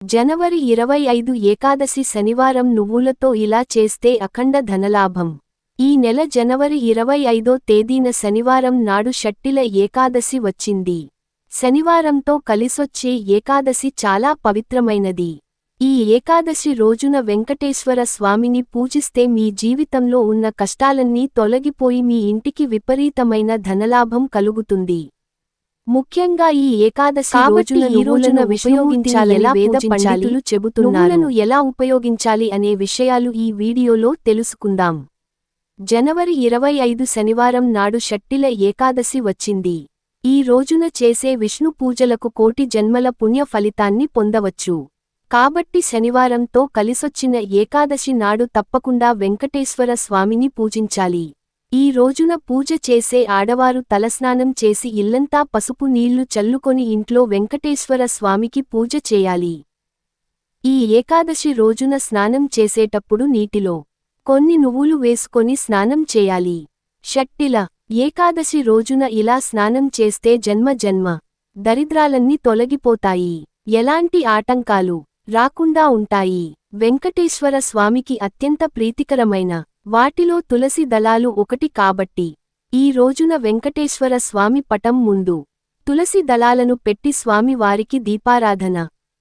జనవరి 25 ఏకాదశి శనివారం నువ్వులతో ఇలా చేస్తే అఖండ ధనలాభం. ఈ నెల జనవరి 25వ తేదీన శనివారం నాడు షట్టిల ఏకాదశి వచ్చింది. శనివారంతో కలిసొచ్చే ఏకాదశి చాలా పవిత్రమైనది. ఈ ఏకాదశి రోజున వెంకటేశ్వర స్వామిని పూజిస్తే మీ జీవితంలో ఉన్న కష్టాలన్నీ తొలగిపోయి మీ ఇంటికి విపరీతమైన ధనలాభం కలుగుతుంది. ముఖ్యంగా ఈ ఏకాదశి రోజున నువ్వులను ఉపయోగించాలి ఎలా వేద పండితులు చెబుతున్నారు. నువ్వులను ఎలా ఉపయోగించాలి అనే విషయాలు ఈ వీడియోలో తెలుసుకుందాం. జనవరి 25 శనివారం నాడు షట్టిల ఏకాదశి వచ్చింది. ఈ రోజున చేసే విష్ణు పూజలకు కోటి జన్మల పుణ్య ఫలితాన్ని పొందవచ్చు. కాబట్టి శనివారంతో కలిసొచ్చిన ఏకాదశి నాడు తప్పకుండా వెంకటేశ్వర స్వామిని పూజించాలి. ఈ రోజున పూజ చేసే ఆడవారు తలస్నానం చేసి ఇల్లంతా పసుపు నీళ్లు చల్లుకొని ఇంట్లో వెంకటేశ్వర స్వామికి పూజ చేయాలి. ఈ ఏకాదశి రోజున స్నానం చేసేటప్పుడు నీటిలో కొన్ని నువ్వులు వేసుకొని స్నానం చేయాలి. షట్టిల ఏకాదశి రోజున ఇలా స్నానం చేస్తే జన్మ దరిద్రాలన్నీ తొలగిపోతాయి. ఎలాంటి ఆటంకాలు రాకుండా ఉంటాయి. వెంకటేశ్వర స్వామికి అత్యంత ప్రీతికరమైన వాటిలో తులసి దళాలు ఒకటి కాబట్టి ఈ రోజున వెంకటేశ్వర స్వామి పటం ముందు తులసి దళాలను పెట్టి స్వామి వారికి దీపారాధన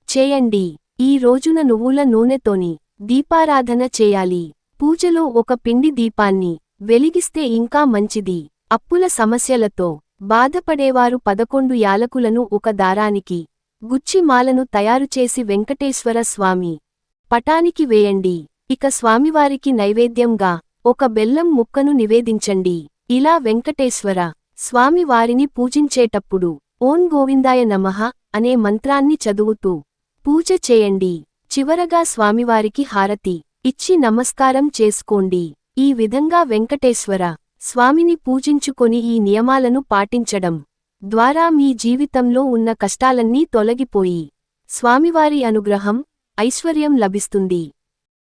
చేయండి. ఈ రోజున నువ్వుల నూనెతోని దీపారాధన చేయాలి. పూజలో ఒక పిండి దీపాన్ని వెలిగిస్తే ఇంకా మంచిది. అప్పుల సమస్యలతో బాధపడేవారు 11 యాలకులను ఒక దారానికి గుచ్చి మాలను తయారుచేసి వెంకటేశ్వర స్వామి పటానికి వేయండి. ఇక స్వామివారికి నైవేద్యంగా ఒక బెల్లం ముక్కను నివేదించండి. ఇలా వెంకటేశ్వర స్వామి వారిని పూజించేటప్పుడు ఓం గోవిందాయ నమః అనే మంత్రాన్ని చదువుతూ పూజ చేయండి. చివరగా స్వామివారికి హారతి ఇచ్చి నమస్కారం చేసుకోండి. ఈ విధంగా వెంకటేశ్వర స్వామిని పూజించుకొని ఈ నియమాలను పాటించడం ద్వారా మీ జీవితంలో ఉన్న కష్టాలన్నీ తొలగిపోయి స్వామివారి అనుగ్రహం ఐశ్వర్యం లభిస్తుంది.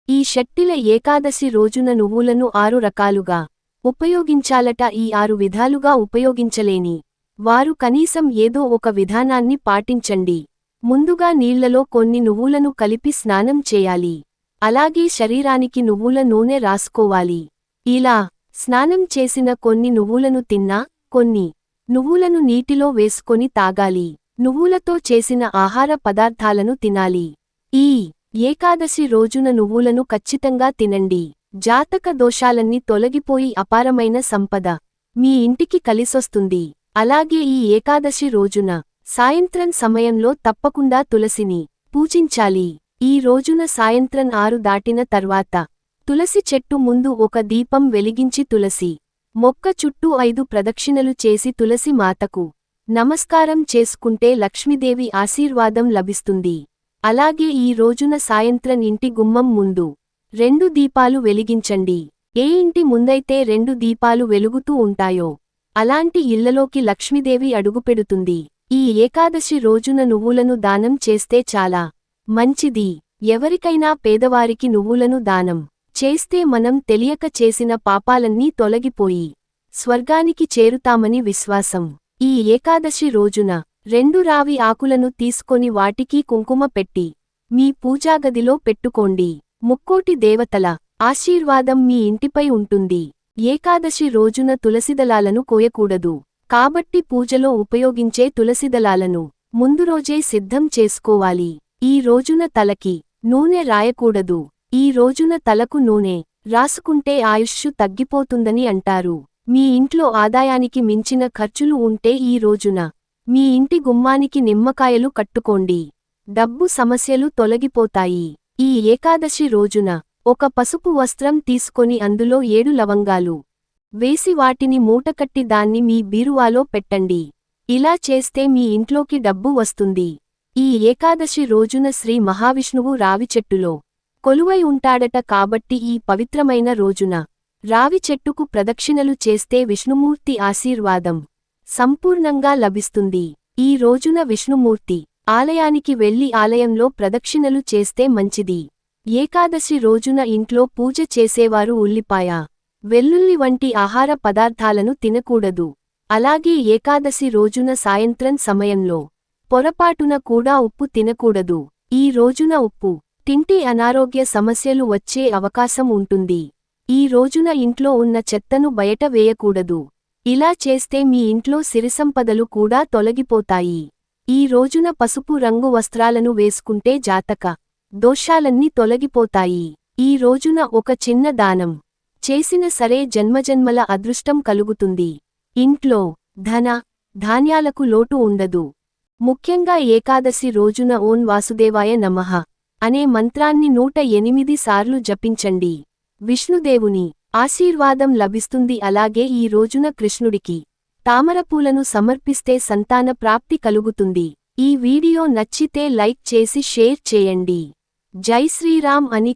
ఈ షట్టిల ఏకాదశి రోజున నువ్వులను 6 రకాలుగా ఉపయోగించాలట. ఈ 6 విధాలుగా ఉపయోగించలేని వారు కనీసం ఏదో ఒక విధానాన్ని పాటించండి. ముందుగా నీళ్లలో కొన్ని నువ్వులను కలిపి స్నానం చేయాలి. అలాగే శరీరానికి నువ్వుల నూనె రాసుకోవాలి. ఇలా స్నానం చేసిన కొన్ని నువ్వులను తిన్నా కొన్ని నువ్వులను నీటిలో వేసుకొని తాగాలి. నువ్వులతో చేసిన ఆహార పదార్థాలను తినాలి. ఈ ఏకాదశి రోజున నువ్వులను ఖచ్చితంగా తినండి. జాతక దోషాలన్నీ తొలగిపోయి అపారమైన సంపద మీ ఇంటికి కలిసొస్తుంది. అలాగే ఈ ఏకాదశి రోజున సాయంత్రం సమయంలో తప్పకుండా తులసిని పూజించాలి. ఈ రోజున సాయంత్రం 6 దాటిన తర్వాత తులసి చెట్టు ముందు ఒక దీపం వెలిగించి తులసి మొక్క చుట్టూ 5 ప్రదక్షిణలు చేసి తులసి మాతకు నమస్కారం చేసుకుంటే లక్ష్మీదేవి ఆశీర్వాదం లభిస్తుంది. అలాగే ఈ రోజున సాయంత్రం ఇంటి గుమ్మం ముందు 2 దీపాలు వెలిగించండి. ఏ ఇంటి ముందైతే 2 దీపాలు వెలుగుతూ ఉంటాయో అలాంటి ఇళ్లలోకి లక్ష్మీదేవి అడుగుపెడుతుంది. ఈ ఏకాదశి రోజున నువ్వులను దానం చేస్తే చాలా మంచిది. ఎవరికైనా పేదవారికి నువ్వులను దానం చేస్తే మనం తెలియక చేసిన పాపాలన్నీ తొలగిపోయి స్వర్గానికి చేరుతామని విశ్వాసం. ఈ ఏకాదశి రోజున 2 రావి ఆకులను తీసుకొని వాటికి కుంకుమ పెట్టి మీ పూజాగదిలో పెట్టుకోండి. ముక్కోటి దేవతల ఆశీర్వాదం మీ ఇంటిపై ఉంటుంది. ఏకాదశి రోజున తులసిదళాలను కోయకూడదు. కాబట్టి పూజలో ఉపయోగించే తులసిదళాలను ముందు రోజే సిద్ధం చేసుకోవాలి. ఈ రోజున తలకి నూనె రాయకూడదు. ఈ రోజున తలకు నూనె రాసుకుంటే ఆయుష్షు తగ్గిపోతుందని అంటారు. మీ ఇంట్లో ఆదాయానికి మించిన ఖర్చులు ఉంటే ఈ రోజున మీ ఇంటి గుమ్మానికి నిమ్మకాయలు కట్టుకోండి. డబ్బు సమస్యలు తొలగిపోతాయి. ఈ ఏకాదశి రోజున ఒక పసుపు వస్త్రం తీసుకొని అందులో 7 లవంగాలు వేసి వాటిని మూటకట్టి దాన్ని మీ బీరువాలో పెట్టండి. ఇలా చేస్తే మీ ఇంట్లోకి డబ్బు వస్తుంది. ఈ ఏకాదశి రోజున శ్రీ మహావిష్ణువు రావి చెట్టులో కొలువై ఉంటాడట. కాబట్టి ఈ పవిత్రమైన రోజున రావి చెట్టుకు ప్రదక్షిణలు చేస్తే విష్ణుమూర్తి ఆశీర్వాదం సంపూర్ణంగా లభిస్తుంది. ఈ రోజున విష్ణుమూర్తి ఆలయానికి వెళ్లి ఆలయంలో ప్రదక్షిణలు చేస్తే మంచిది. ఏకాదశి రోజున ఇంట్లో పూజ చేసేవారు ఉల్లిపాయ, వెల్లుల్లి వంటి ఆహార పదార్థాలను తినకూడదు. అలాగే ఏకాదశి రోజున సాయంత్రం సమయంలో పొరపాటున కూడా ఉప్పు తినకూడదు. ఈ రోజున ఉప్పు తింటే అనారోగ్య సమస్యలు వచ్చే అవకాశం ఉంటుంది. ఈ రోజున ఇంట్లో ఉన్న చెత్తను బయట వేయకూడదు. ఇలా చేస్తే మీ ఇంట్లో సిరిసంపదలు కూడా తొలగిపోతాయి. ఈ రోజున పసుపు రంగు వస్త్రాలను వేసుకుంటే జాతక దోషాలన్నీ తొలగిపోతాయి. ఈ రోజున ఒక చిన్న దానం చేసిన సరే జన్మజన్మల అదృష్టం కలుగుతుంది. ఇంట్లో ధన ధాన్యాలకు లోటు ఉండదు. ముఖ్యంగా ఏకాదశి రోజున ఓం వాసుదేవాయ నమః అనే మంత్రాన్ని 108 సార్లు జపించండి. విష్ణుదేవుని ఆశీర్వాదం లభిస్తుంది. అలాగే ఈ రోజున కృష్ణుడికి తామరపూలను సమర్పిస్తే సంతాన ప్రాప్తి కలుగుతుంది. ఈ వీడియో నచ్చితే లైక్ చేసి షేర్ చేయండి. జై శ్రీరామ్ అని